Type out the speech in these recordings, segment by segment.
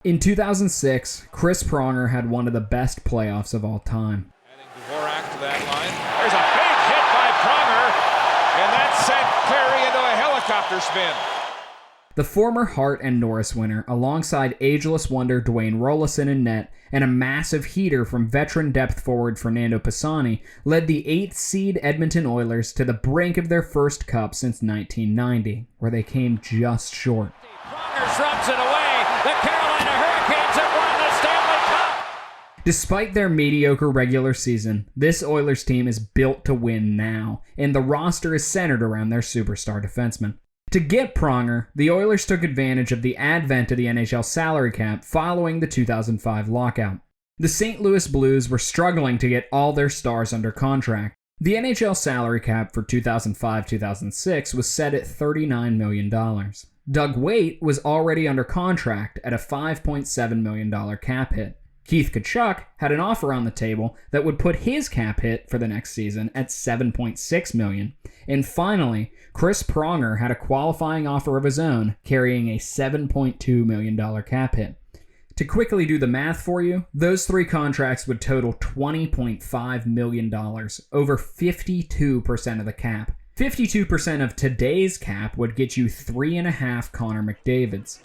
In 2006, Chris Pronger had one of the best playoffs of all time. Adding Dvorak to that line. There's a big hit by Pronger, and that sent Clary into a helicopter spin. The former Hart and Norris winner, alongside ageless wonder Dwayne Rollison in net and a massive heater from veteran depth forward Fernando Pisani, led the 8th seed Edmonton Oilers to the brink of their first cup since 1990, where they came just short. Pronger shrubs it away. The Carolina Hurricanes have won the Stanley Cup. Despite their mediocre regular season, this Oilers team is built to win now, and the roster is centered around their superstar defenseman. To get Pronger, the Oilers took advantage of the advent of the NHL salary cap following the 2005 lockout. The St. Louis Blues were struggling to get all their stars under contract. The NHL salary cap for 2005-2006 was set at $39 million. Doug Weight was already under contract at a $5.7 million cap hit. Keith Tkachuk had an offer on the table that would put his cap hit for the next season at $7.6 million. And finally, Chris Pronger had a qualifying offer of his own, carrying a $7.2 million cap hit. To quickly do the math for you, those three contracts would total $20.5 million, over 52% of the cap. 52% of today's cap would get you 3.5 Connor McDavids.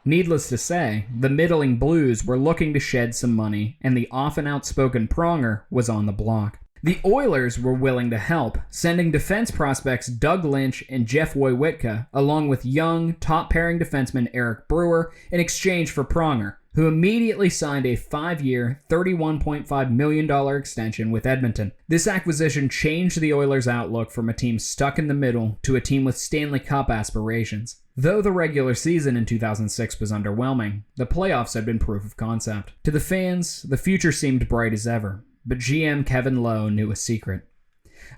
Needless to say, the middling Blues were looking to shed some money, and the often outspoken Pronger was on the block. The Oilers were willing to help, sending defense prospects Doug Lynch and Jeff Wojciechowski, along with young, top-pairing defenseman Eric Brewer, in exchange for Pronger, who immediately signed a 5-year, $31.5 million extension with Edmonton. This acquisition changed the Oilers' outlook from a team stuck in the middle to a team with Stanley Cup aspirations. Though the regular season in 2006 was underwhelming, the playoffs had been proof of concept. To the fans, the future seemed bright as ever, but GM Kevin Lowe knew a secret.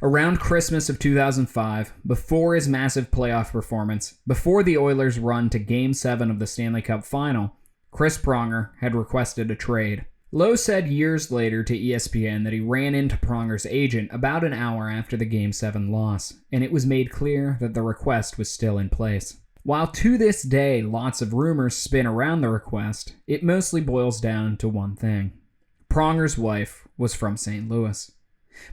Around Christmas of 2005, before his massive playoff performance, before the Oilers' run to Game 7 of the Stanley Cup Final, Chris Pronger had requested a trade. Lowe said years later to ESPN that he ran into Pronger's agent about an hour after the Game 7 loss, and it was made clear that the request was still in place. While to this day lots of rumors spin around the request, it mostly boils down to one thing. Pronger's wife was from St. Louis.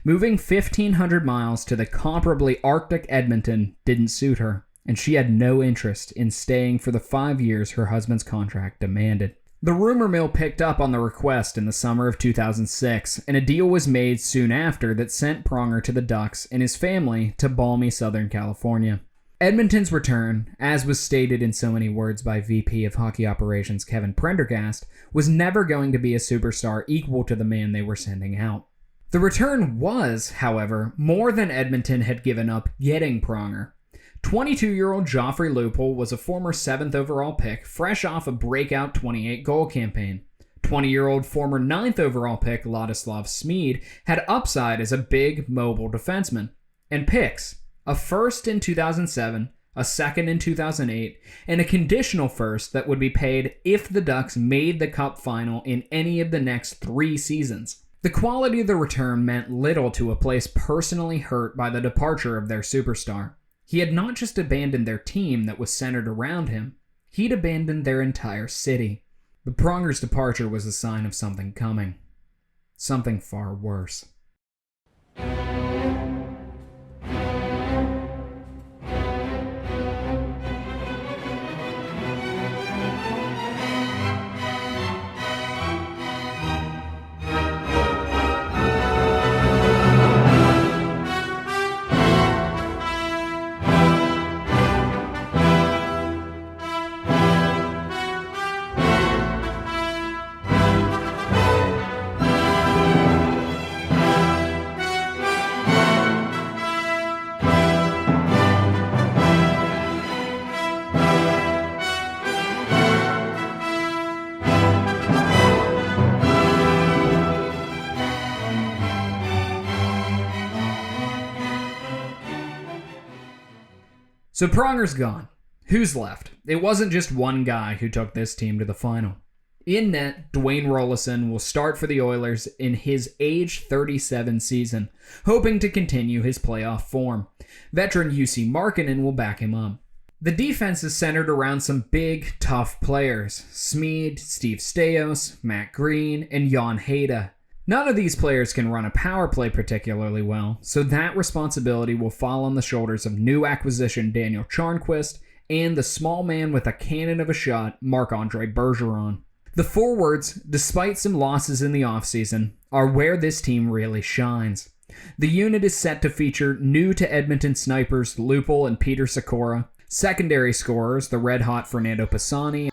Moving 1,500 miles to the comparably Arctic Edmonton didn't suit her, and she had no interest in staying for the 5 years her husband's contract demanded. The rumor mill picked up on the request in the summer of 2006, and a deal was made soon after that sent Pronger to the Ducks and his family to balmy Southern California. Edmonton's return, as was stated in so many words by VP of Hockey Operations Kevin Prendergast, was never going to be a superstar equal to the man they were sending out. The return was, however, more than Edmonton had given up getting Pronger. 22-year-old Joffrey Lupul was a former 7th overall pick, fresh off a breakout 28-goal campaign. 20-year-old former 9th overall pick Ladislav Smid had upside as a big, mobile defenseman. And picks: a first in 2007, a second in 2008, and a conditional first that would be paid if the Ducks made the Cup final in any of the next 3 seasons. The quality of the return meant little to a place personally hurt by the departure of their superstar. He had not just abandoned their team that was centered around him, he'd abandoned their entire city. But Pronger's departure was a sign of something coming. Something far worse. So Pronger's gone. Who's left? It wasn't just one guy who took this team to the final. In net, Dwayne Rollison will start for the Oilers in his age 37 season, hoping to continue his playoff form. Veteran UC Markkinen will back him up. The defense is centered around some big, tough players: Smyth, Steve Staios, Matt Green, and Jan Heda. None of these players can run a power play particularly well, so that responsibility will fall on the shoulders of new acquisition Daniel Charnquist and the small man with a cannon of a shot, Marc-Andre Bergeron. The forwards, despite some losses in the offseason, are where this team really shines. The unit is set to feature new to Edmonton snipers Lupul and Peter Sikora, secondary scorers the red-hot Fernando Pisani,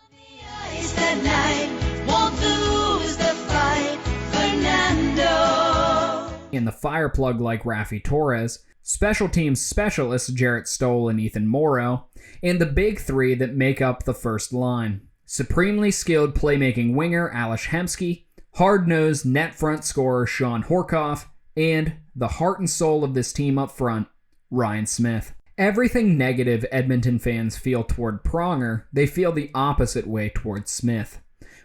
and the fireplug like Raffi Torres, special teams specialists Jarrett Stoll and Ethan Morrow, and the big three that make up the first line: supremely skilled playmaking winger Ales Hemsky, hard-nosed net front scorer Sean Horkoff, and the heart and soul of this team up front, Ryan Smyth. Everything negative Edmonton fans feel toward Pronger, they feel the opposite way toward Smyth.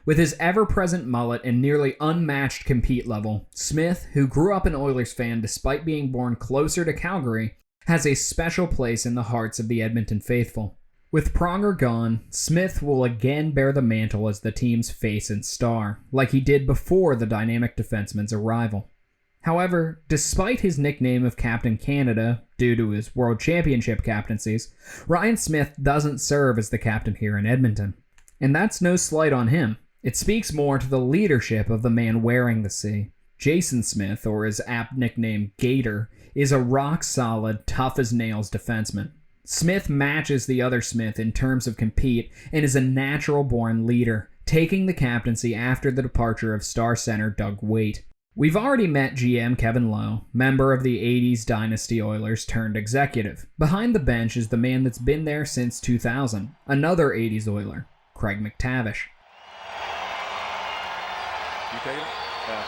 With his ever-present mullet and nearly unmatched compete level, Smyth, who grew up an Oilers fan despite being born closer to Calgary, has a special place in the hearts of the Edmonton faithful. With Pronger gone, Smyth will again bear the mantle as the team's face and star, like he did before the dynamic defenseman's arrival. However, despite his nickname of Captain Canada, due to his World Championship captaincies, Ryan Smyth doesn't serve as the captain here in Edmonton. And that's no slight on him. It speaks more to the leadership of the man wearing the C. Jason Smith, or his apt nickname Gator, is a rock-solid, tough-as-nails defenseman. Smith matches the other Smith in terms of compete and is a natural-born leader, taking the captaincy after the departure of star center Doug Waite. We've already met GM Kevin Lowe, member of the 80s Dynasty Oilers turned executive. Behind the bench is the man that's been there since 2000, another 80s Oiler, Craig McTavish. You take it? Yeah.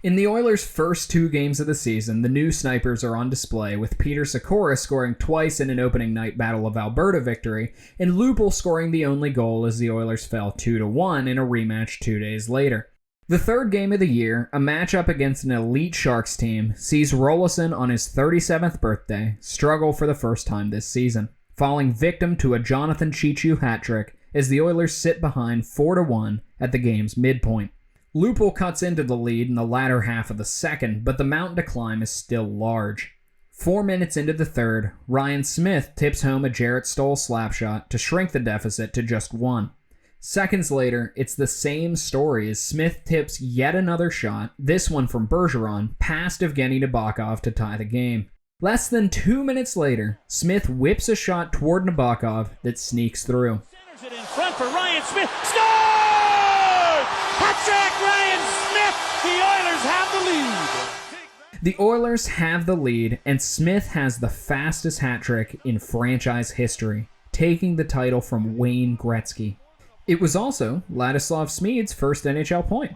In the Oilers' first two games of the season, the new snipers are on display, with Peter Sikora scoring twice in an opening night Battle of Alberta victory, and Lupul scoring the only goal as the Oilers fell 2-1 in a rematch 2 days later. The third game of the year, a matchup against an elite Sharks team, sees Rolison on his 37th birthday struggle for the first time this season, falling victim to a Jonathan Cheechoo hat trick as the Oilers sit behind 4-1 at the game's midpoint. Lupul cuts into the lead in the latter half of the second, but the mountain to climb is still large. 4 minutes into the third, Ryan Smyth tips home a Jarrett Stoll slapshot to shrink the deficit to just 1. Seconds later, it's the same story as Smyth tips yet another shot, this one from Bergeron, past Evgeny Nabokov to tie the game. Less than 2 minutes later, Smyth whips a shot toward Nabokov that sneaks through. Centers it in front for Ryan Smyth. Score! Hat-trick, Ryan Smyth! The Oilers have the lead. The Oilers have the lead, and Smyth has the fastest hat trick in franchise history, taking the title from Wayne Gretzky. It was also Ladislav Smid's first NHL point.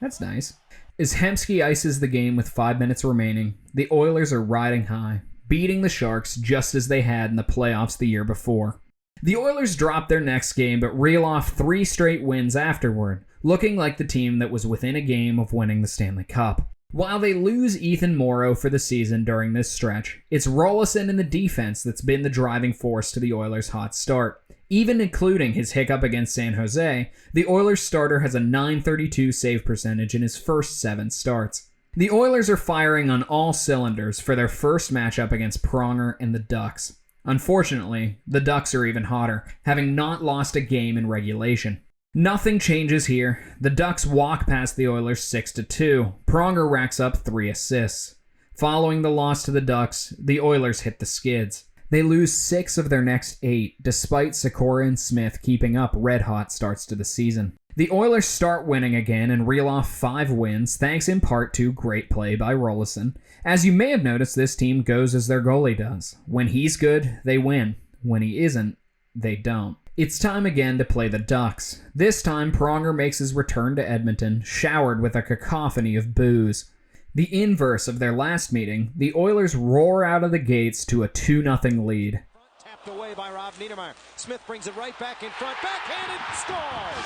That's nice. As Hemsky ices the game with 5 minutes remaining, the Oilers are riding high, beating the Sharks just as they had in the playoffs the year before. The Oilers drop their next game but reel off 3 straight wins afterward, looking like the team that was within a game of winning the Stanley Cup. While they lose Ethan Morrow for the season during this stretch, it's Rolison in the defense that's been the driving force to the Oilers' hot start. Even including his hiccup against San Jose, the Oilers starter has a .932 save percentage in his first 7 starts. The Oilers are firing on all cylinders for their first matchup against Pronger and the Ducks. Unfortunately, the Ducks are even hotter, having not lost a game in regulation. Nothing changes here. The Ducks walk past the Oilers 6-2. Pronger racks up 3 assists. Following the loss to the Ducks, the Oilers hit the skids. They lose 6 of their next 8, despite Sikora and Smyth keeping up red-hot starts to the season. The Oilers start winning again and reel off 5 wins, thanks in part to great play by Rolison. As you may have noticed, this team goes as their goalie does. When he's good, they win. When he isn't, they don't. It's time again to play the Ducks. This time, Pronger makes his return to Edmonton, showered with a cacophony of boos. The inverse of their last meeting, the Oilers roar out of the gates to a 2-0 lead. Tapped away by Rob Niedermeyer. Smyth brings it right back in front. Backhanded, scores!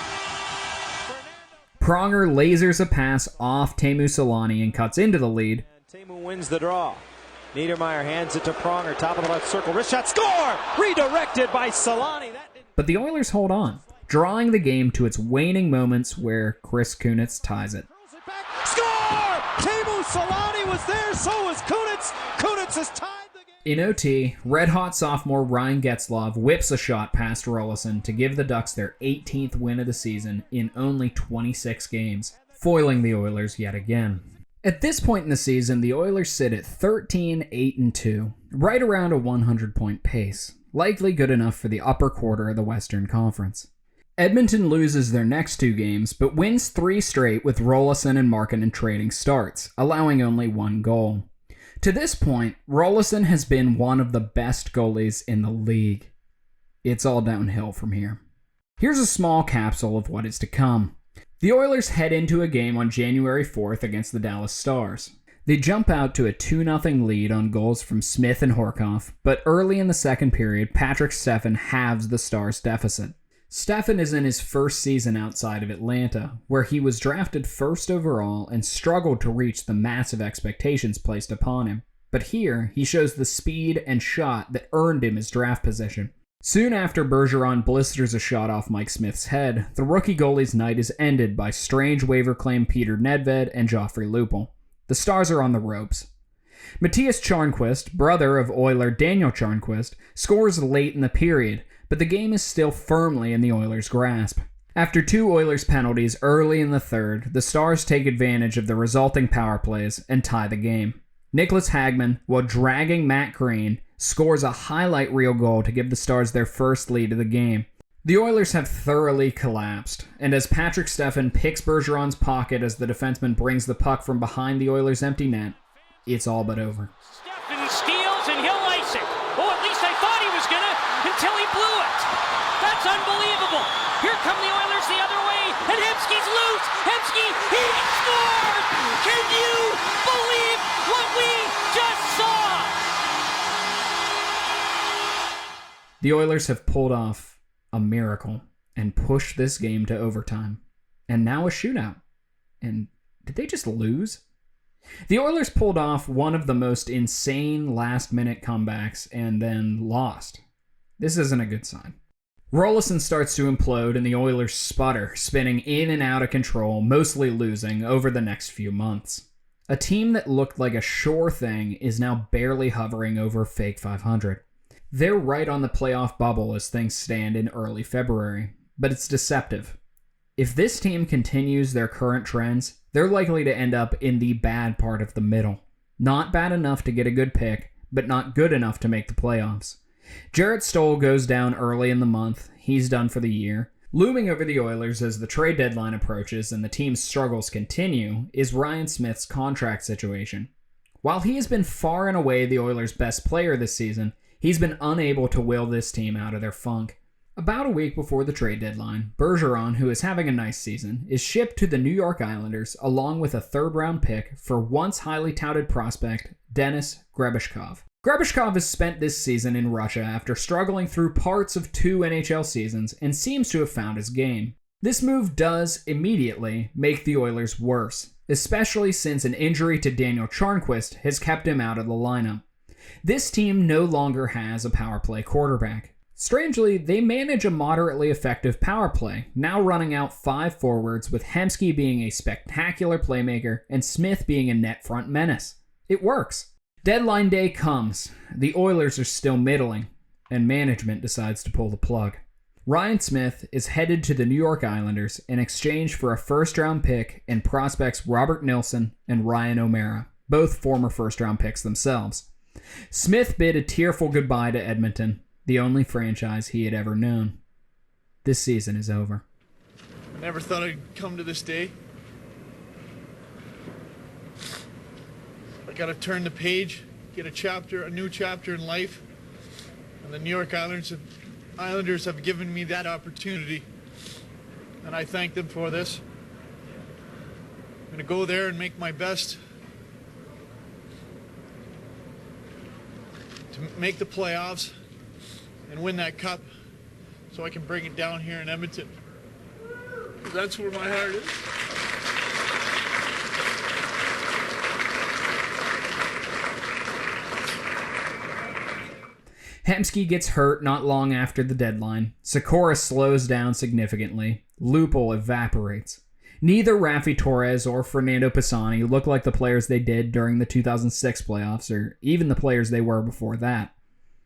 Pronger lasers a pass off Teemu Selanne and cuts into the lead, Team who wins the draw. Niedermeyer hands it to Pronger, top of the left circle, wrist shot, score! Redirected by Solani. But the Oilers hold on, drawing the game to its waning moments where Chris Kunitz ties it. Score! Teemu Solani was there, so was Kunitz. Kunitz has tied the game. In OT, red-hot sophomore Ryan Getzlaf whips a shot past Rolison to give the Ducks their 18th win of the season in only 26 games, foiling the Oilers yet again. At this point in the season, the Oilers sit at 13-8-2, right around a 100-point pace, likely good enough for the upper quarter of the Western Conference. Edmonton loses their next 2 games, but wins 3 straight with Rolison and Markkanen trading starts, allowing only 1 goal. To this point, Rolison has been one of the best goalies in the league. It's all downhill from here. Here's a small capsule of what is to come. The Oilers head into a game on January 4th against the Dallas Stars. They jump out to a 2-0 lead on goals from Smyth and Horcoff, but early in the second period, Patrick Stefan halves the Stars' deficit. Stefan is in his first season outside of Atlanta, where he was drafted first overall and struggled to reach the massive expectations placed upon him. But here, he shows the speed and shot that earned him his draft position. Soon after Bergeron blisters a shot off Mike Smith's head, the rookie goalie's night is ended by strange waiver claim Peter Nedved and Joffrey Lupul. The Stars are on the ropes. Matthias Charnquist, brother of Oiler Daniel Charnquist, scores late in the period, but the game is still firmly in the Oilers' grasp. After 2 Oilers penalties early in the third, the Stars take advantage of the resulting power plays and tie the game. Nicholas Hagman, while dragging Matt Green, scores a highlight reel goal to give the Stars their first lead of the game. The Oilers have thoroughly collapsed, and as Patrick Stefan picks Bergeron's pocket as the defenseman brings the puck from behind the Oilers' empty net, it's all but over. Stefan steals and he'll ice it. Oh, at least I thought he was gonna until he blew it. That's unbelievable. Here come the Oilers the other way, and Hemsky's loose. Hemsky, he scored! Can you believe what we just saw? The Oilers have pulled off a miracle and pushed this game to overtime. And now a shootout. And did they just lose? The Oilers pulled off one of the most insane last-minute comebacks and then lost. This isn't a good sign. Rolison starts to implode and the Oilers sputter, spinning in and out of control, mostly losing over the next few months. A team that looked like a sure thing is now barely hovering over fake 500. They're right on the playoff bubble as things stand in early February, but it's deceptive. If this team continues their current trends, they're likely to end up in the bad part of the middle. Not bad enough to get a good pick, but not good enough to make the playoffs. Jarrett Stoll goes down early in the month. He's done for the year. Looming over the Oilers as the trade deadline approaches and the team's struggles continue is Ryan Smyth's contract situation. While he has been far and away the Oilers' best player this season, he's been unable to will this team out of their funk. About a week before the trade deadline, Bergeron, who is having a nice season, is shipped to the New York Islanders along with a third-round pick for once highly touted prospect Denis Grebeshkov. Grebeshkov has spent this season in Russia after struggling through parts of 2 NHL seasons and seems to have found his game. This move does immediately make the Oilers worse, especially since an injury to Daniel Charnquist has kept him out of the lineup. This team no longer has a power play quarterback. Strangely, they manage a moderately effective power play, now running out 5 forwards with Hemsky being a spectacular playmaker and Smyth being a net front menace. It works. Deadline day comes. The Oilers are still middling, and management decides to pull the plug. Ryan Smyth is headed to the New York Islanders in exchange for a first-round pick and prospects Robert Nilsson and Ryan O'Mara, both former first-round picks themselves. Smyth bid a tearful goodbye to Edmonton, the only franchise he had ever known. This season is over. I never thought I'd come to this day. I gotta turn the page, get a new chapter in life. And the New York Islanders have given me that opportunity. And I thank them for this. I'm gonna go there and make my best to make the playoffs and win that cup so I can bring it down here in Edmonton. That's where my heart is. Hemsky gets hurt not long after the deadline. Sikora slows down significantly. Lupul evaporates. Neither Raffi Torres or Fernando Pisani look like the players they did during the 2006 playoffs, or even the players they were before that.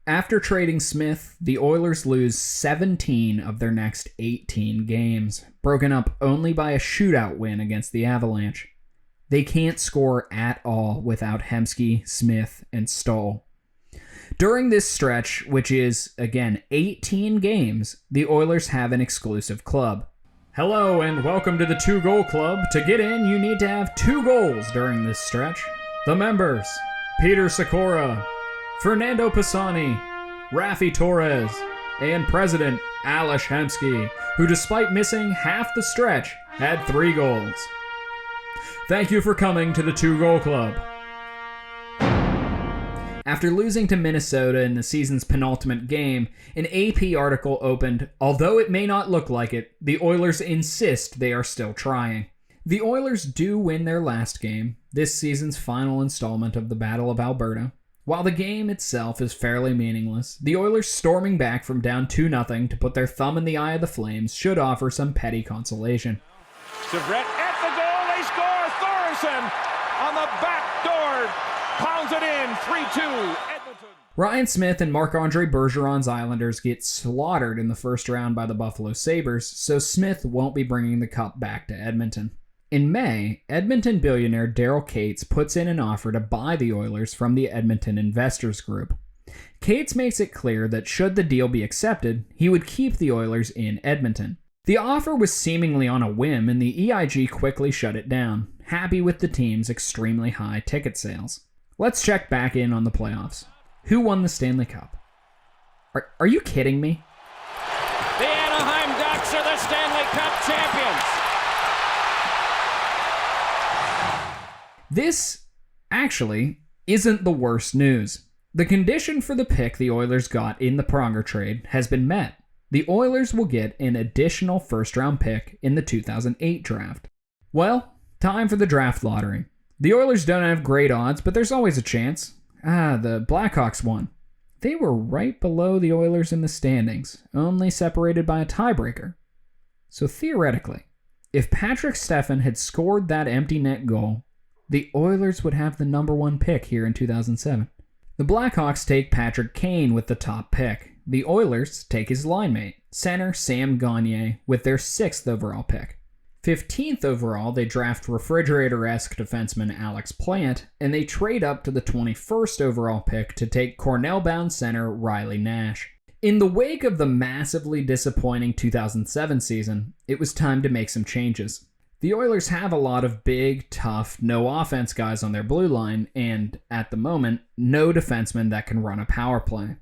After trading Smyth, the Oilers lose 17 of their next 18 games, broken up only by a shootout win against the Avalanche. They can't score at all without Hemsky, Smyth, and Stahl. During this stretch, which is, again, 18 games, the Oilers have an exclusive club. Hello and welcome to the 2-Goal Club. To get in, you need to have 2 goals during this stretch. The members: Peter Sikora, Fernando Pisani, Raffi Torres, and President Ales Hemsky, who despite missing half the stretch, had 3 goals. Thank you for coming to the 2-Goal Club. After losing to Minnesota in the season's penultimate game, an AP article opened, "Although it may not look like it, the Oilers insist they are still trying." The Oilers do win their last game, this season's final installment of the Battle of Alberta. While the game itself is fairly meaningless, the Oilers storming back from down 2-0 to put their thumb in the eye of the Flames should offer some petty consolation. Everett at the goal, they score. Thorson on the back door, pounds it in, 3-2, Edmonton. Ryan Smyth and Marc-Andre Bergeron's Islanders get slaughtered in the first round by the Buffalo Sabres, so Smyth won't be bringing the cup back to Edmonton. In May, Edmonton billionaire Daryl Cates puts in an offer to buy the Oilers from the Edmonton Investors Group. Cates makes it clear that should the deal be accepted, he would keep the Oilers in Edmonton. The offer was seemingly on a whim, and the EIG quickly shut it down, happy with the team's extremely high ticket sales. Let's check back in on the playoffs. Who won the Stanley Cup? Are you kidding me? The Anaheim Ducks are the Stanley Cup champions. This, actually, isn't the worst news. The condition for the pick the Oilers got in the Pronger trade has been met. The Oilers will get an additional first-round pick in the 2008 draft. Well, time for the draft lottery. The Oilers don't have great odds, but there's always a chance. The Blackhawks won. They were right below the Oilers in the standings, only separated by a tiebreaker. So theoretically, if Patrick Steffen had scored that empty net goal, the Oilers would have the number 1 pick here in 2007. The Blackhawks take Patrick Kane with the top pick. The Oilers take his line mate, center Sam Gagner, with their 6th overall pick. 15th overall, they draft refrigerator-esque defenseman Alex Plant, and they trade up to the 21st overall pick to take Cornell-bound center Riley Nash. In the wake of the massively disappointing 2007 season, it was time to make some changes. The Oilers have a lot of big, tough, no-offense guys on their blue line, and, at the moment, no defenseman that can run a power play.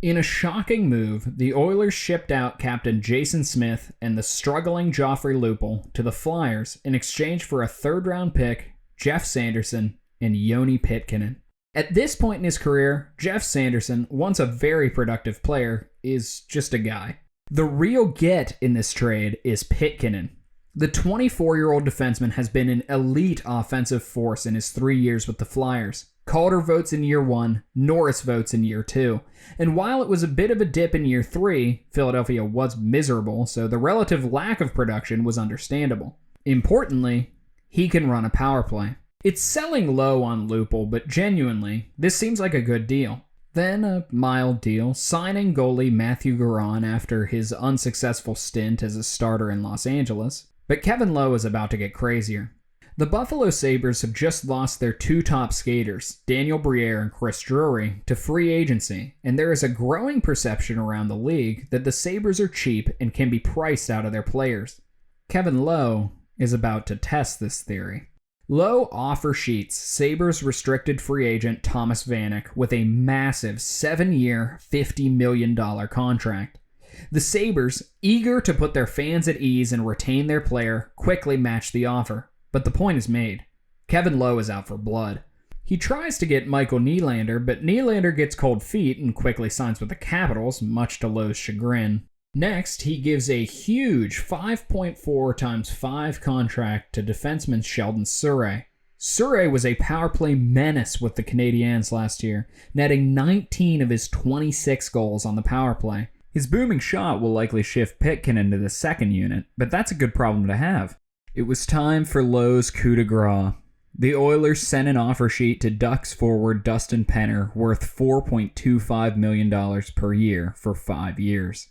In a shocking move, the Oilers shipped out Captain Jason Smith and the struggling Joffrey Lupul to the Flyers in exchange for a 3rd-round pick, Jeff Sanderson, and Joni Pitkanen. At this point in his career, Jeff Sanderson, once a very productive player, is just a guy. The real get in this trade is Pitkanen. The 24-year-old defenseman has been an elite offensive force in his 3 years with the Flyers. Calder votes in year 1, Norris votes in year 2. And while it was a bit of a dip in year 3, Philadelphia was miserable, so the relative lack of production was understandable. Importantly, he can run a power play. It's selling low on Lupul, but genuinely, this seems like a good deal. Then a mild deal, signing goalie Matthew Garon after his unsuccessful stint as a starter in Los Angeles. But Kevin Lowe is about to get crazier. The Buffalo Sabres have just lost their 2 top skaters, Daniel Briere and Chris Drury, to free agency, and there is a growing perception around the league that the Sabres are cheap and can be priced out of their players. Kevin Lowe is about to test this theory. Lowe offer sheets Sabres restricted free agent Thomas Vanek with a massive 7-year, $50 million contract. The Sabres, eager to put their fans at ease and retain their player, quickly match the offer. But the point is made. Kevin Lowe is out for blood. He tries to get Michael Nylander, but Nylander gets cold feet and quickly signs with the Capitals, much to Lowe's chagrin. Next, he gives a huge 5.4 x 5 contract to defenseman Sheldon Surrey. Surrey was a power play menace with the Canadiens last year, netting 19 of his 26 goals on the power play. His booming shot will likely shift Pitkin into the second unit, but that's a good problem to have. It was time for Lowe's coup de grace. The Oilers sent an offer sheet to Ducks forward Dustin Penner worth $4.25 million per year for 5 years.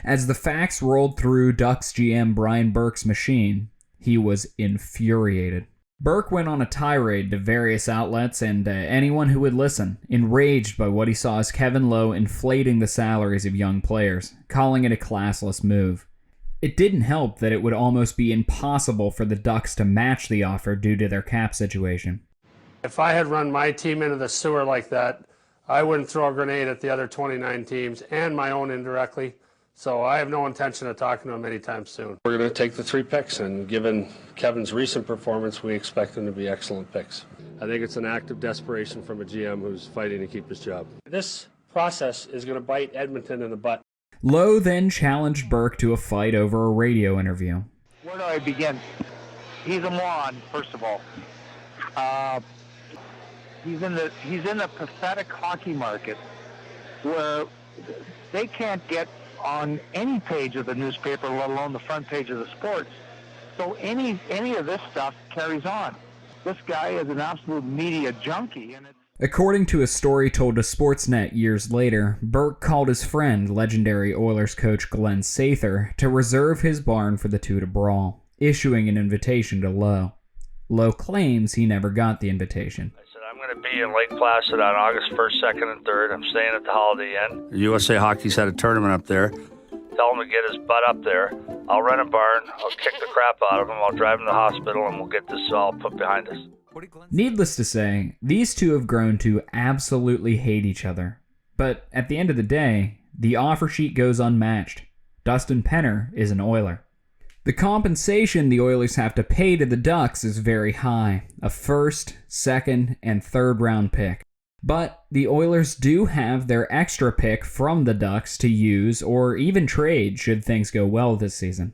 As the facts rolled through Ducks GM Brian Burke's machine, he was infuriated. Burke went on a tirade to various outlets and anyone who would listen, enraged by what he saw as Kevin Lowe inflating the salaries of young players, calling it a classless move. It didn't help that it would almost be impossible for the Ducks to match the offer due to their cap situation. If I had run my team into the sewer like that, I wouldn't throw a grenade at the other 29 teams and my own indirectly. So I have no intention of talking to him anytime soon. We're going to take the 3 picks, and given Kevin's recent performance, we expect them to be excellent picks. I think it's an act of desperation from a GM who's fighting to keep his job. This process is going to bite Edmonton in the butt. Lowe then challenged Burke to a fight over a radio interview. Where do I begin? He's a moron, first of all. He's in the pathetic hockey market where they can't get on any page of the newspaper, let alone the front page of the sports. So any of this stuff carries on. This guy is an absolute media junkie. According to a story told to Sportsnet years later, Burke called his friend, legendary Oilers coach Glenn Sather, to reserve his barn for the two to brawl, issuing an invitation to Lowe. Lowe claims he never got the invitation. I'm going to be in Lake Placid on August 1st, 2nd, and 3rd. I'm staying at the Holiday Inn. USA Hockey's had a tournament up there. Tell him to get his butt up there. I'll rent a barn. I'll kick the crap out of him. I'll drive him to the hospital, and we'll get this all put behind us. Needless to say, these two have grown to absolutely hate each other. But at the end of the day, the offer sheet goes unmatched. Dustin Penner is an Oiler. The compensation the Oilers have to pay to the Ducks is very high, a first, second, and third round pick. But the Oilers do have their extra pick from the Ducks to use or even trade should things go well this season.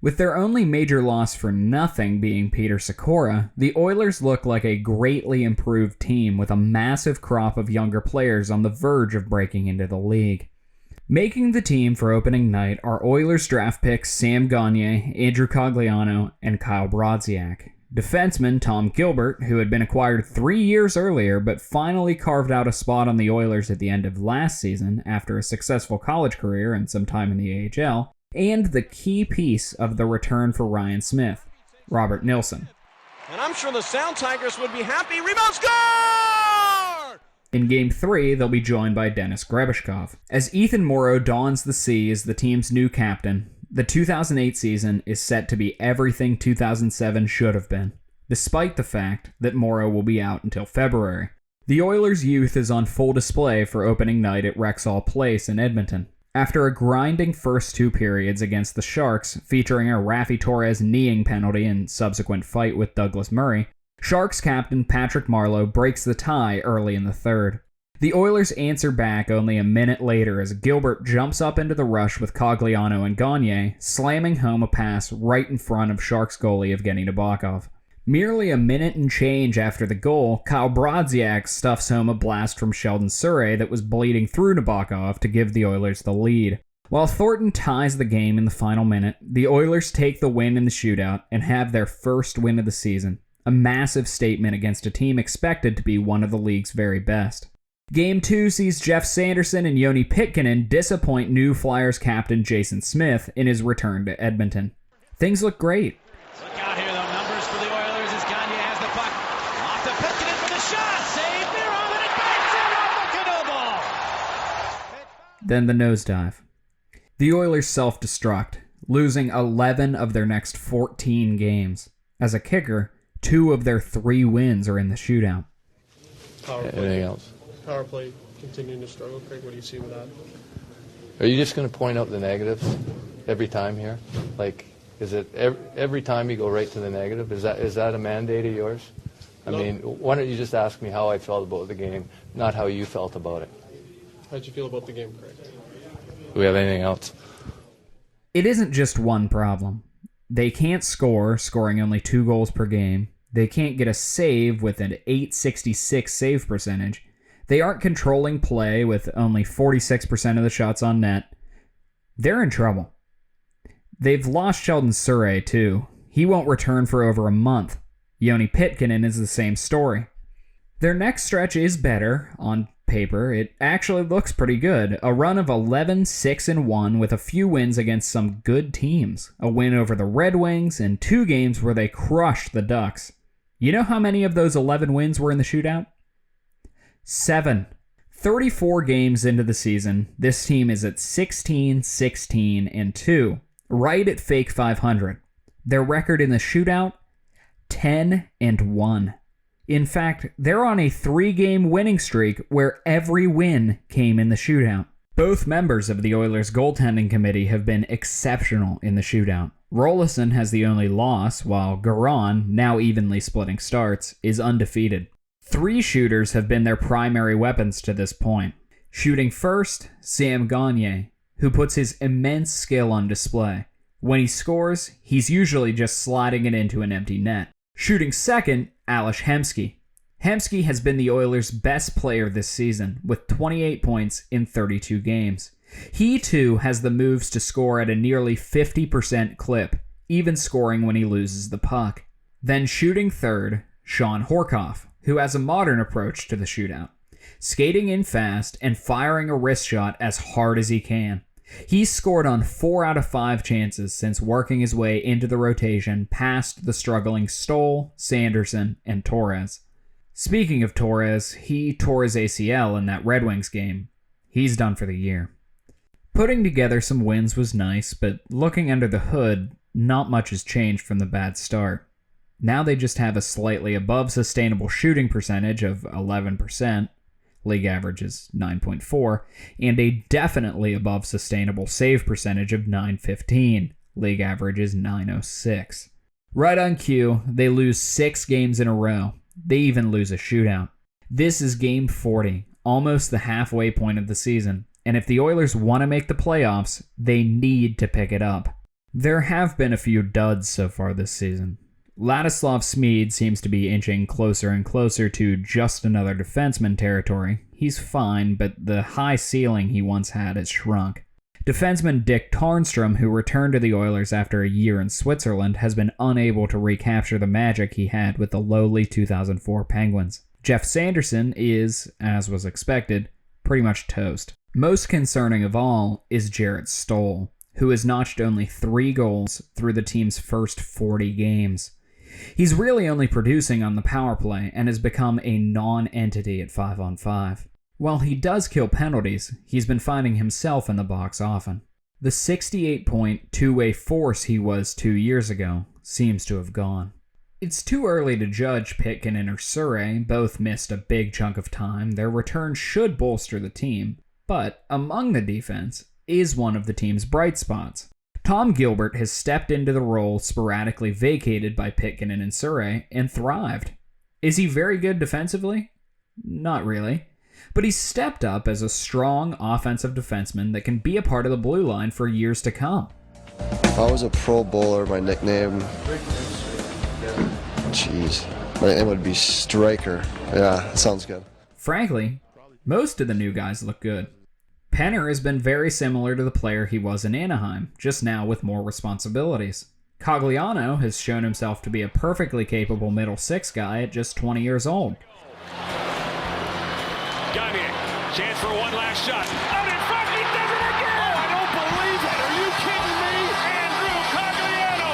With their only major loss for nothing being Peter Sikora, the Oilers look like a greatly improved team with a massive crop of younger players on the verge of breaking into the league. Making the team for opening night are Oilers draft picks Sam Gagner, Andrew Cogliano, and Kyle Brodziak. Defenseman Tom Gilbert, who had been acquired 3 years earlier but finally carved out a spot on the Oilers at the end of last season after a successful college career and some time in the AHL, and the key piece of the return for Ryan Smyth, Robert Nilsson. And I'm sure the Sound Tigers would be happy. Rebound score! In Game 3, they'll be joined by Denis Grebeshkov. As Ethan Morrow dons the C as the team's new captain, the 2008 season is set to be everything 2007 should have been, despite the fact that Morrow will be out until February. The Oilers' youth is on full display for opening night at Rexall Place in Edmonton. After a grinding first 2 periods against the Sharks, featuring a Raffi Torres kneeing penalty and subsequent fight with Douglas Murray, Sharks captain Patrick Marleau breaks the tie early in the third. The Oilers answer back only a minute later as Gilbert jumps up into the rush with Cogliano and Gagner, slamming home a pass right in front of Sharks goalie Evgeny Nabokov. Merely a minute and change after the goal, Kyle Brodziak stuffs home a blast from Sheldon Surrey that was bleeding through Nabokov to give the Oilers the lead. While Thornton ties the game in the final minute, the Oilers take the win in the shootout and have their first win of the season, a massive statement against a team expected to be one of the league's very best. Game 2 sees Jeff Sanderson and Joni Pitkanen disappoint new Flyers captain Jason Smith in his return to Edmonton. Things look great. Look out here, though. Numbers for the Oilers as Gagner has the puck. Off to Pitkanen for the shot. Save Miron, and it banks in off the canoe ball. Then the nosedive. The Oilers self-destruct, losing 11 of their next 14 games. As a kicker, 2 of their 3 wins are in the shootout. Anything else? Power play continuing to struggle. Craig, what do you see with that? Are you just going to point out the negatives every time here? Like, is it every time you go right to the negative? Is that a mandate of yours? I mean, why don't you just ask me how I felt about the game, not how you felt about it? How'd you feel about the game, Craig? Do we have anything else? It isn't just one problem. They can't score, scoring only 2 goals per game. They can't get a save with an .866 save percentage. They aren't controlling play with only 46% of the shots on net. They're in trouble. They've lost Sheldon Surrey, too. He won't return for over a month. Joni Pitkanen is the same story. Their next stretch is better. On paper, it actually looks pretty good. A run of 11-6-1 with a few wins against some good teams. A win over the Red Wings and 2 games where they crushed the Ducks. You know how many of those 11 wins were in the shootout? 7. 34 games into the season, this team is at 16-16-2, right at fake 500. Their record in the shootout, 10-1. In fact, they're on a 3-game winning streak where every win came in the shootout. Both members of the Oilers goaltending committee have been exceptional in the shootout. Rolison has the only loss, while Garon, now evenly splitting starts, is undefeated. 3 shooters have been their primary weapons to this point. Shooting first, Sam Gagner, who puts his immense skill on display. When he scores, he's usually just sliding it into an empty net. Shooting second, Ales Hemsky. Hemsky has been the Oilers' best player this season, with 28 points in 32 games. He, too, has the moves to score at a nearly 50% clip, even scoring when he loses the puck. Then shooting third, Sean Horkoff, who has a modern approach to the shootout, skating in fast and firing a wrist shot as hard as he can. He's scored on 4 out of 5 chances since working his way into the rotation past the struggling Stoll, Sanderson, and Torres. Speaking of Torres, he tore his ACL in that Red Wings game. He's done for the year. Putting together some wins was nice, but looking under the hood, not much has changed from the bad start. Now they just have a slightly above sustainable shooting percentage of 11%, league average is 9.4, and a definitely above sustainable save percentage of 9.15, league average is 9.06. Right on cue, they lose 6 games in a row. They even lose a shootout. This is game 40, almost the halfway point of the season, and if the Oilers want to make the playoffs, they need to pick it up. There have been a few duds so far this season. Ladislav Smid seems to be inching closer and closer to just another defenseman territory. He's fine, but the high ceiling he once had has shrunk. Defenseman Dick Tarnstrom, who returned to the Oilers after a year in Switzerland, has been unable to recapture the magic he had with the lowly 2004 Penguins. Jeff Sanderson is, as was expected, pretty much toast. Most concerning of all is Jarrett Stoll, who has notched only 3 goals through the team's first 40 games. He's really only producing on the power play and has become a non-entity at 5-on-5. While he does kill penalties, he's been finding himself in the box often. The 68-point two-way force he was 2 years ago seems to have gone. It's too early to judge Pitkanen or Surrey. Both missed a big chunk of time. Their return should bolster the team, but among the defense is one of the team's bright spots. Tom Gilbert has stepped into the role sporadically vacated by Pitkanen and Surrey and thrived. Is he very good defensively? Not really. But he's stepped up as a strong offensive defenseman that can be a part of the blue line for years to come. I was a Pro Bowler, my nickname. Jeez. My name would be Striker. Yeah, that sounds good. Frankly, most of the new guys look good. Penner has been very similar to the player he was in Anaheim, just now with more responsibilities. Cogliano has shown himself to be a perfectly capable middle 6 guy at just 20 years old. Gagner, chance for one last shot. Out in front, he does it again! Oh, I don't believe it! Are you kidding me? Andrew Cogliano,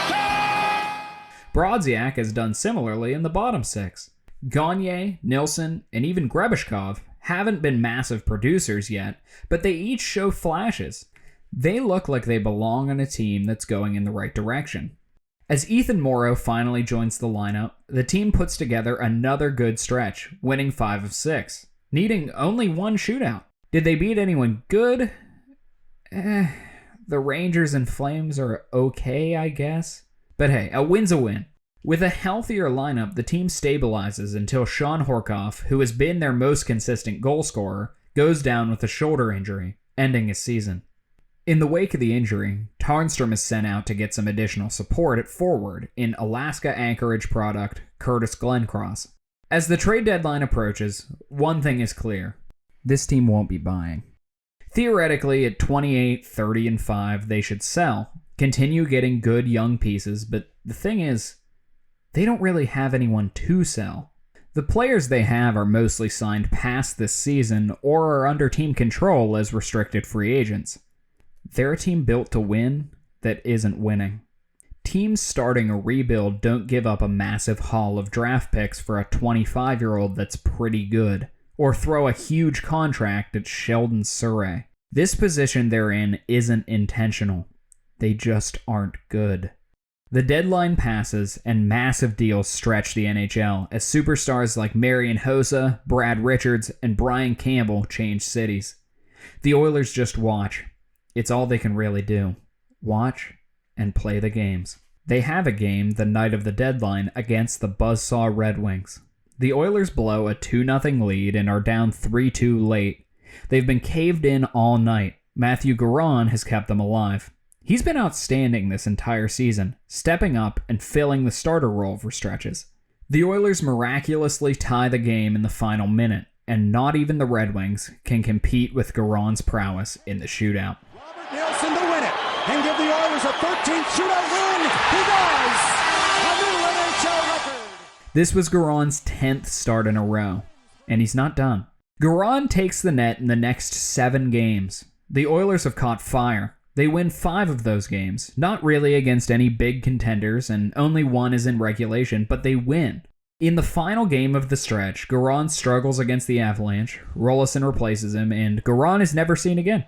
overtime! Brodziak has done similarly in the bottom 6. Gagner, Nilsson, and even Grebeshkov haven't been massive producers yet, but they each show flashes. They look like they belong on a team that's going in the right direction. As Ethan Morrow finally joins the lineup, the team puts together another good stretch, winning 5 of 6, needing only 1 shootout. Did they beat anyone good? The Rangers and Flames are okay, I guess. But hey, a win's a win. With a healthier lineup, the team stabilizes until Sean Horkoff, who has been their most consistent goal scorer, goes down with a shoulder injury, ending his season. In the wake of the injury, Tarnstrom is sent out to get some additional support at forward in Alaska Anchorage product Curtis Glencross. As the trade deadline approaches, one thing is clear. This team won't be buying. Theoretically, at 28, 30, and 5, they should sell, continue getting good young pieces, but the thing is, they don't really have anyone to sell. The players they have are mostly signed past this season or are under team control as restricted free agents. They're a team built to win that isn't winning. Teams starting a rebuild don't give up a massive haul of draft picks for a 25-year-old that's pretty good, or throw a huge contract at Sheldon Surrey. This position they're in isn't intentional. They just aren't good. The deadline passes and massive deals stretch the NHL as superstars like Marian Hossa, Brad Richards, and Brian Campbell change cities. The Oilers just watch. It's all they can really do. Watch and play the games. They have a game the night of the deadline against the Buzzsaw Red Wings. The Oilers blow a 2-0 lead and are down 3-2 late. They've been caved in all night. Matthew Garon has kept them alive. He's been outstanding this entire season, stepping up and filling the starter role for stretches. The Oilers miraculously tie the game in the final minute, and not even the Red Wings can compete with Garon's prowess in the shootout. Nielsen to win it and give the Oilers a 13th shootout win. He does! A new NHL record! This was Garon's 10th start in a row, and he's not done. Garon takes the net in the next 7 games. The Oilers have caught fire. They win 5 of those games, not really against any big contenders, and only 1 is in regulation, but they win. In the final game of the stretch, Garon struggles against the Avalanche, Rolison replaces him, and Garon is never seen again.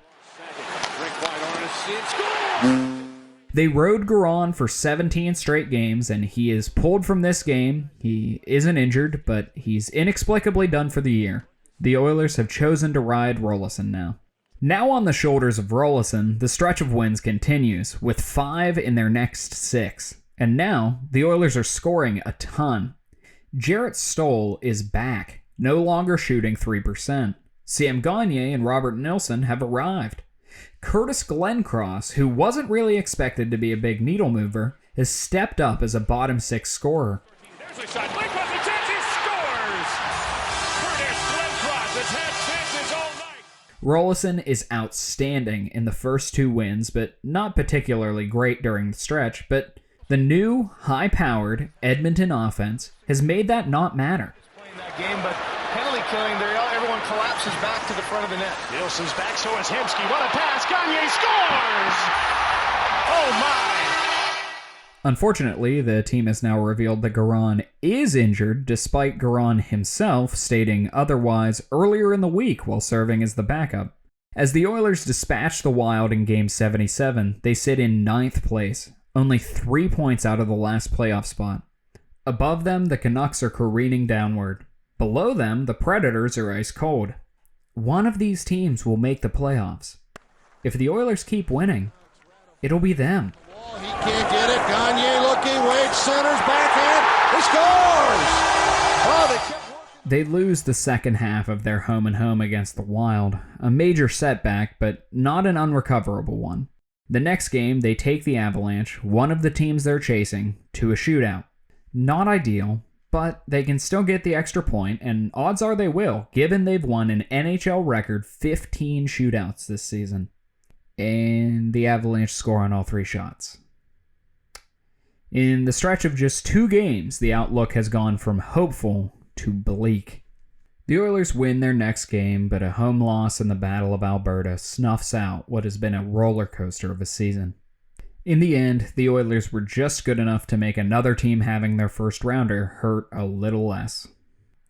They rode Garon for 17 straight games, and he is pulled from this game. He isn't injured, but he's inexplicably done for the year. The Oilers have chosen to ride Rolison now. Now on the shoulders of Rolison, the stretch of wins continues, with 5 in their next 6. And now, the Oilers are scoring a ton. Jarrett Stoll is back, no longer shooting 3%. Sam Gagner and Robert Nilsson have arrived. Curtis Glencross, who wasn't really expected to be a big needle mover, has stepped up as a bottom 6 scorer. There's a shot. Glencross, a chance, he scores! Curtis Glencross has had chances all night. Rolison is outstanding in the first 2 wins, but not particularly great during the stretch, but the new, high-powered Edmonton offense has made that not matter. Playing that game, but penalty killing, everyone collapses back to the front of the net. Nielsen's back, so is Hemsky. What a pass! Gagner scores! Oh my! Unfortunately, the team has now revealed that Garon is injured, despite Garon himself stating otherwise earlier in the week while serving as the backup. As the Oilers dispatch the Wild in Game 77, they sit in 9th place, only 3 points out of the last playoff spot. Above them, the Canucks are careening downward. Below them, the Predators are ice cold. One of these teams will make the playoffs. If the Oilers keep winning, it'll be them. He can't get it. Gagner looking. Wade centers. Backhand. He scores! Oh, They lose the second half of their home-and-home against the Wild. A major setback, but not an unrecoverable one. The next game, they take the Avalanche, one of the teams they're chasing, to a shootout. Not ideal, but they can still get the extra point, and odds are they will, given they've won an NHL record 15 shootouts this season. And the Avalanche score on all 3 shots. In the stretch of just 2 games, the outlook has gone from hopeful to bleak. The Oilers win their next game, but a home loss in the Battle of Alberta snuffs out what has been a roller coaster of a season. In the end, the Oilers were just good enough to make another team having their first rounder hurt a little less.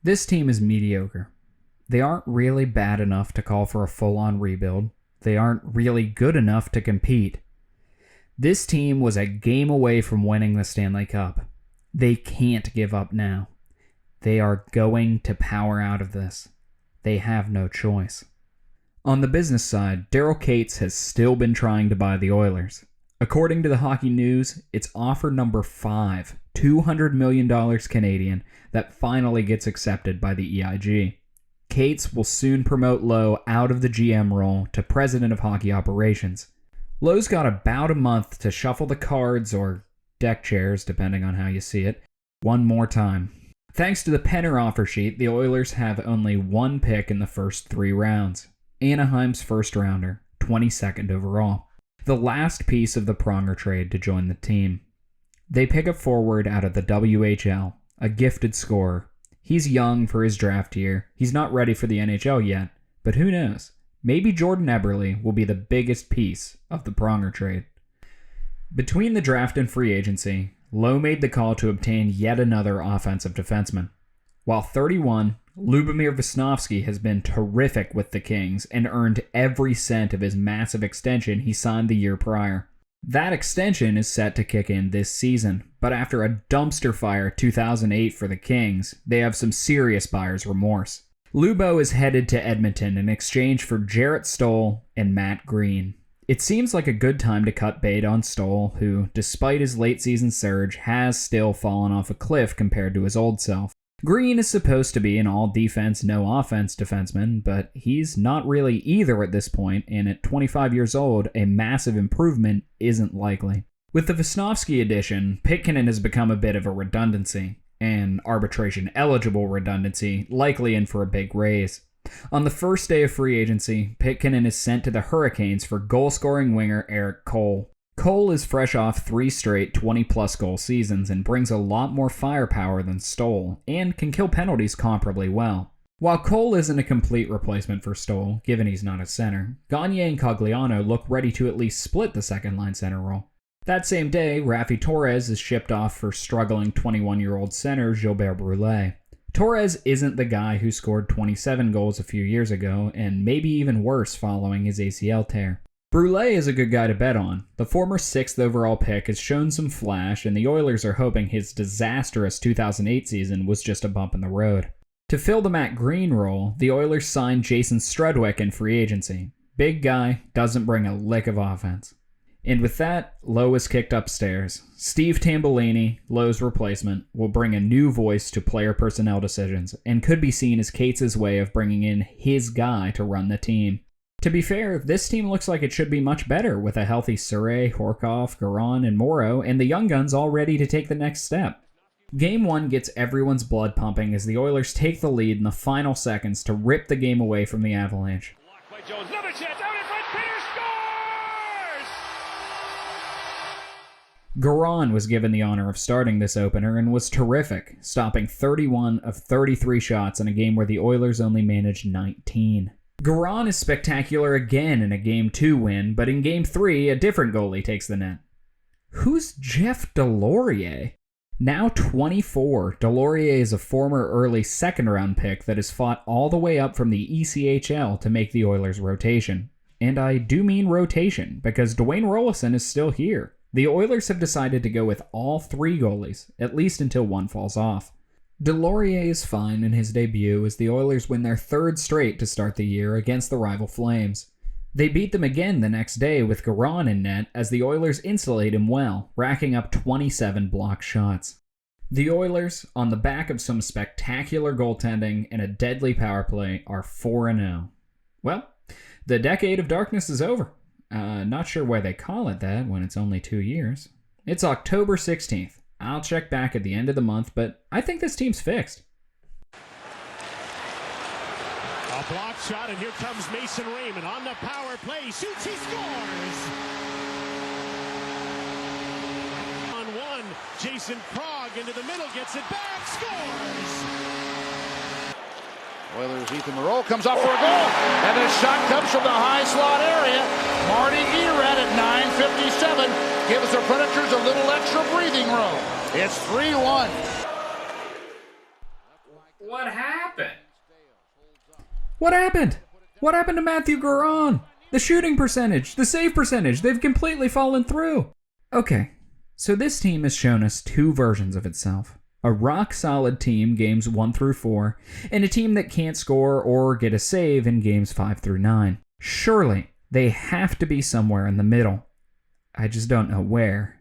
This team is mediocre. They aren't really bad enough to call for a full-on rebuild. They aren't really good enough to compete. This team was a game away from winning the Stanley Cup. They can't give up now. They are going to power out of this. They have no choice. On the business side, Daryl Katz has still been trying to buy the Oilers. According to the Hockey News, it's offer number 5, $200 million Canadian, that finally gets accepted by the EIG. Katz will soon promote Lowe out of the GM role to President of Hockey Operations. Lowe's got about a month to shuffle the cards, or deck chairs, depending on how you see it, one more time. Thanks to the Penner offer sheet, the Oilers have only one pick in the first 3 rounds. Anaheim's first rounder, 22nd overall. The last piece of the Pronger trade to join the team. They pick a forward out of the WHL, a gifted scorer. He's young for his draft year. He's not ready for the NHL yet, but who knows? Maybe Jordan Eberle will be the biggest piece of the Pronger trade. Between the draft and free agency, Lowe made the call to obtain yet another offensive defenseman. While 31, Lubomir Visnovsky has been terrific with the Kings and earned every cent of his massive extension he signed the year prior. That extension is set to kick in this season, but after a dumpster fire 2008 for the Kings, they have some serious buyer's remorse. Lubo is headed to Edmonton in exchange for Jarrett Stoll and Matt Green. It seems like a good time to cut bait on Stoll, who, despite his late season surge, has still fallen off a cliff compared to his old self. Green is supposed to be an all-defense, no-offense defenseman, but he's not really either at this point, and at 25 years old, a massive improvement isn't likely. With the Visnovsky addition, Pitkanen has become a bit of a redundancy, an arbitration-eligible redundancy, likely in for a big raise. On the first day of free agency, Pitkanen is sent to the Hurricanes for goal-scoring winger Eric Cole. Cole is fresh off 3 straight 20-plus goal seasons and brings a lot more firepower than Stoll, and can kill penalties comparably well. While Cole isn't a complete replacement for Stoll, given he's not a center, Gagne and Cogliano look ready to at least split the second-line center role. That same day, Raffi Torres is shipped off for struggling 21-year-old center Gilbert Brulé. Torres isn't the guy who scored 27 goals a few years ago, and maybe even worse following his ACL tear. Brulé is a good guy to bet on. The former 6th overall pick has shown some flash, and the Oilers are hoping his disastrous 2008 season was just a bump in the road. To fill the Matt Green role, the Oilers signed Jason Strudwick in free agency. Big guy, doesn't bring a lick of offense. And with that, Lowe is kicked upstairs. Steve Tambellini, Lowe's replacement, will bring a new voice to player personnel decisions, and could be seen as Cates' way of bringing in his guy to run the team. To be fair, this team looks like it should be much better with a healthy Surrey, Horkoff, Garon, and Morrow, and the young guns all ready to take the next step. Game 1 gets everyone's blood pumping as the Oilers take the lead in the final seconds to rip the game away from the Avalanche. Another chance, out in front, Penner scores! Garon was given the honor of starting this opener and was terrific, stopping 31 of 33 shots in a game where the Oilers only managed 19. Garon is spectacular again in a Game 2 win, but in Game 3, a different goalie takes the net. Who's Jeff Delorier? Now 24, Delorier is a former early second-round pick that has fought all the way up from the ECHL to make the Oilers' rotation. And I do mean rotation, because Dwayne Rollison is still here. The Oilers have decided to go with all 3 goalies, at least until one falls off. Delorier is fine in his debut as the Oilers win their 3rd straight to start the year against the rival Flames. They beat them again the next day with Garon in net as the Oilers insulate him well, racking up 27 blocked shots. The Oilers, on the back of some spectacular goaltending and a deadly power play, are 4-0. Well, the decade of darkness is over. Not sure why they call it that when it's only 2 years. It's October 16th. I'll check back at the end of the month, but I think this team's fixed. A block shot, and here comes Mason Raymond on the power play. Shoots, he scores! On 1, Jason Krog into the middle, gets it back, scores! Oilers, Ethan Moreau comes up for a goal, and the shot comes from the high slot area. Marty Ered at 9:57 gives the Predators a little extra breathing room. It's 3-1. What happened? What happened? What happened to Matthew Garon? The shooting percentage, the save percentage, they've completely fallen through. Okay, so this team has shown us 2 versions of itself. A rock-solid team games 1 through 4, and a team that can't score or get a save in games 5 through 9. Surely, they have to be somewhere in the middle. I just don't know where.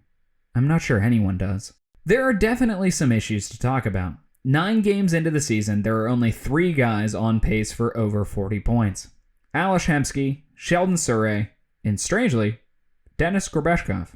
I'm not sure anyone does. There are definitely some issues to talk about. 9 games into the season, there are only 3 guys on pace for over 40 points. Ales Hemsky, Sheldon Surrey, and strangely, Denis Grabeshkov.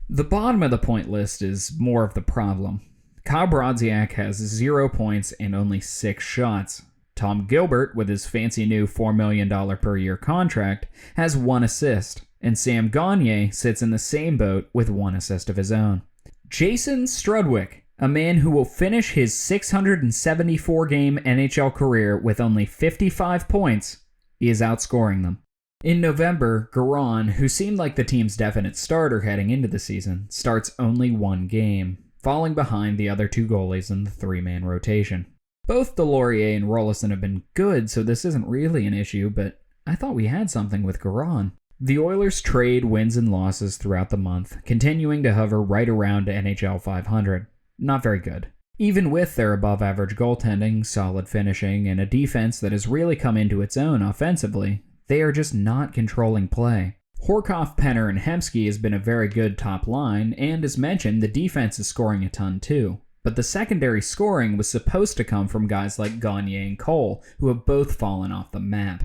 The bottom of the point list is more of the problem. Kyle Brodziak has 0 points and only 6 shots. Tom Gilbert, with his fancy new $4 million per year contract, has 1 assist, and Sam Gagner sits in the same boat with 1 assist of his own. Jason Strudwick, a man who will finish his 674-game NHL career with only 55 points, is outscoring them. In November, Garon, who seemed like the team's definite starter heading into the season, starts only 1 game, falling behind the other 2 goalies in the 3-man rotation. Both Delorier and Rolison have been good, so this isn't really an issue, but I thought we had something with Garon. The Oilers trade wins and losses throughout the month, continuing to hover right around NHL 500. Not very good. Even with their above-average goaltending, solid finishing, and a defense that has really come into its own offensively, they are just not controlling play. Horkoff, Penner, and Hemsky has been a very good top line, and as mentioned, the defense is scoring a ton too. But the secondary scoring was supposed to come from guys like Gagner and Cole, who have both fallen off the map.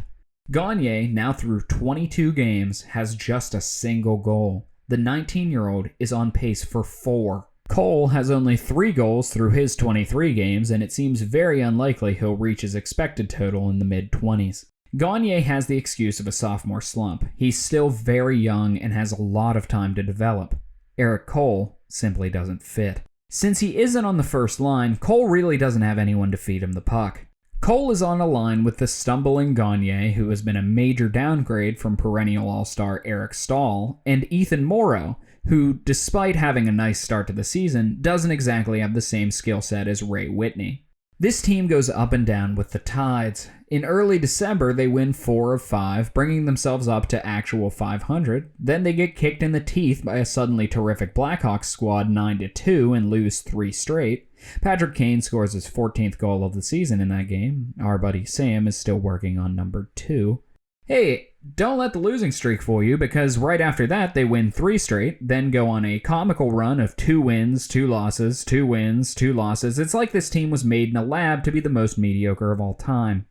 Gagner, now through 22 games, has just a single goal. The 19-year-old is on pace for 4. Cole has only 3 goals through his 23 games, and it seems very unlikely he'll reach his expected total in the mid-20s. Gagner has the excuse of a sophomore slump. He's still very young and has a lot of time to develop. Eric Cole simply doesn't fit. Since he isn't on the first line, Cole really doesn't have anyone to feed him the puck. Cole is on a line with the stumbling Gagner, who has been a major downgrade from perennial all-star Eric Stahl, and Ethan Morrow, who, despite having a nice start to the season, doesn't exactly have the same skill set as Ray Whitney. This team goes up and down with the tides. In early December, they win 4 of 5, bringing themselves up to actual 500. Then they get kicked in the teeth by a suddenly terrific Blackhawks squad 9-2 and lose 3 straight. Patrick Kane scores his 14th goal of the season in that game. Our buddy Sam is still working on number 2. Hey, don't let the losing streak fool you, because right after that they win 3 straight, then go on a comical run of 2 wins, 2 losses, 2 wins, 2 losses. It's like this team was made in a lab to be the most mediocre of all time.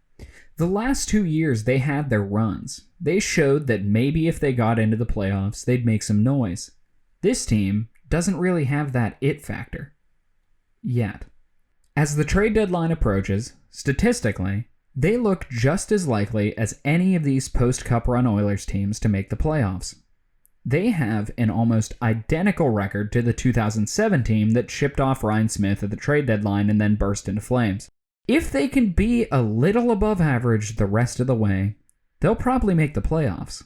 The last 2 years they had their runs. They showed that maybe if they got into the playoffs, they'd make some noise. This team doesn't really have that it factor. Yet. As the trade deadline approaches, statistically, they look just as likely as any of these post-Cup run Oilers teams to make the playoffs. They have an almost identical record to the 2007 team that shipped off Ryan Smyth at the trade deadline and then burst into flames. If they can be a little above average the rest of the way, they'll probably make the playoffs.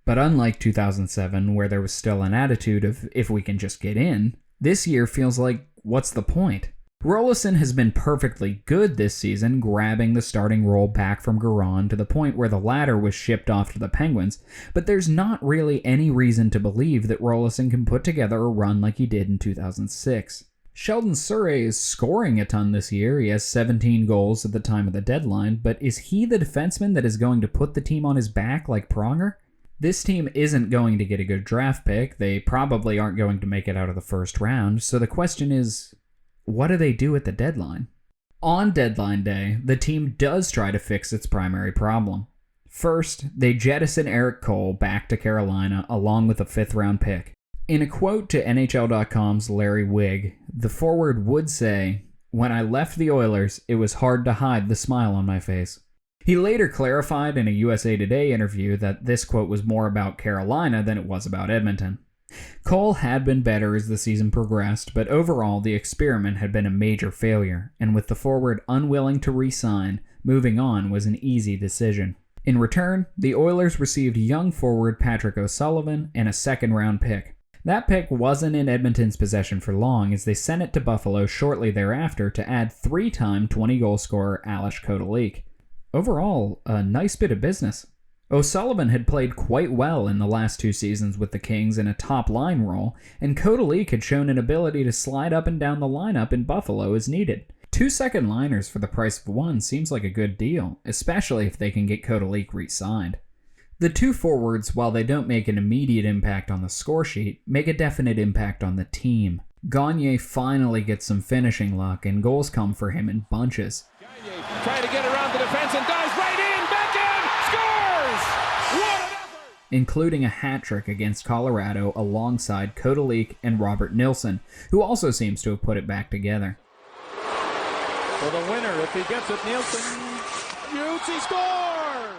But unlike 2007, where there was still an attitude of, if we can just get in, this year feels like, what's the point? Rolison has been perfectly good this season, grabbing the starting role back from Garon to the point where the latter was shipped off to the Penguins, but there's not really any reason to believe that Rolison can put together a run like he did in 2006. Sheldon Surrey is scoring a ton this year. He has 17 goals at the time of the deadline, but is he the defenseman that is going to put the team on his back like Pronger? This team isn't going to get a good draft pick. They probably aren't going to make it out of the first round, so the question is, what do they do at the deadline? On deadline day, the team does try to fix its primary problem. First, they jettison Eric Cole back to Carolina along with a 5th-round pick. In a quote to NHL.com's Larry Wigg, the forward would say, "When I left the Oilers, it was hard to hide the smile on my face." He later clarified in a USA Today interview that this quote was more about Carolina than it was about Edmonton. Cole had been better as the season progressed, but overall the experiment had been a major failure, and with the forward unwilling to re-sign, moving on was an easy decision. In return, the Oilers received young forward Patrick O'Sullivan and a 2nd-round pick. That pick wasn't in Edmonton's possession for long, as they sent it to Buffalo shortly thereafter to add 3-time 20-goal scorer Ales Kotelik. Overall, a nice bit of business. O'Sullivan had played quite well in the last 2 seasons with the Kings in a top-line role, and Kotelik had shown an ability to slide up and down the lineup in Buffalo as needed. 2 second-liners for the price of 1 seems like a good deal, especially if they can get Kotelik re-signed. The 2 forwards, while they don't make an immediate impact on the score sheet, make a definite impact on the team. Gagner finally gets some finishing luck, and goals come for him in bunches. Trying to get around the defense and dives right in, back in, scores! What an effort! including a hat trick against Colorado alongside Kodalik and Robert Nilsson, who also seems to have put it back together. For the winner, if he gets it, Nilsson shoots, he scores!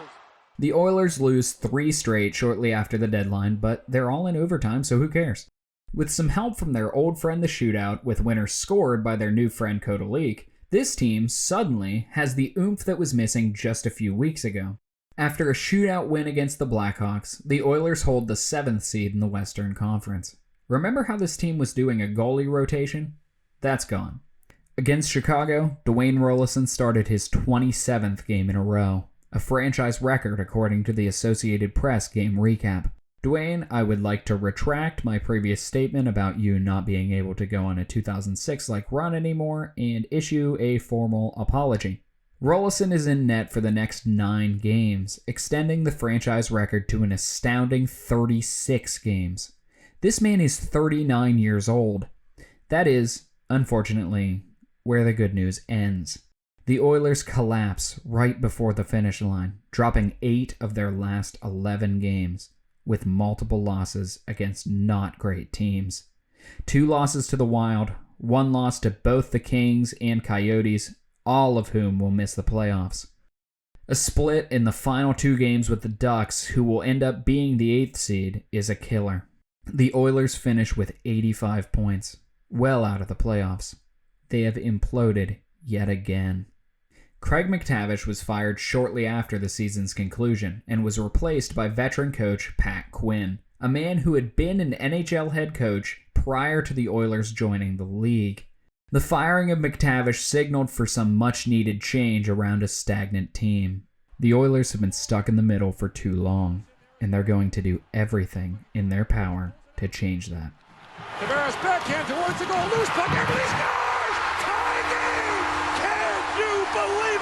The Oilers lose 3 straight shortly after the deadline, but they're all in overtime, so who cares? With some help from their old friend the Shootout, with winners scored by their new friend Kodalik, this team suddenly has the oomph that was missing just a few weeks ago. After a shootout win against the Blackhawks, the Oilers hold the 7th seed in the Western Conference. Remember how this team was doing a goalie rotation? That's gone. Against Chicago, Dwayne Roloson started his 27th game in a row, a franchise record according to the Associated Press game recap. Dwayne, I would like to retract my previous statement about you not being able to go on a 2006-like run anymore and issue a formal apology. Roloson is in net for the next 9 games, extending the franchise record to an astounding 36 games. This man is 39 years old. That is, unfortunately, where the good news ends. The Oilers collapse right before the finish line, dropping 8 of their last 11 games, with multiple losses against not great teams. 2 losses to the Wild, 1 loss to both the Kings and Coyotes, all of whom will miss the playoffs. A split in the final 2 games with the Ducks, who will end up being the 8th seed, is a killer. The Oilers finish with 85 points, well out of the playoffs. They have imploded yet again. Craig MacTavish was fired shortly after the season's conclusion and was replaced by veteran coach Pat Quinn, a man who had been an NHL head coach prior to the Oilers joining the league. The firing of MacTavish signaled for some much-needed change around a stagnant team. The Oilers have been stuck in the middle for too long, and they're going to do everything in their power to change that. Tavares backhand towards the goal, loose puck, Eberle scores! Tie game! Can you believe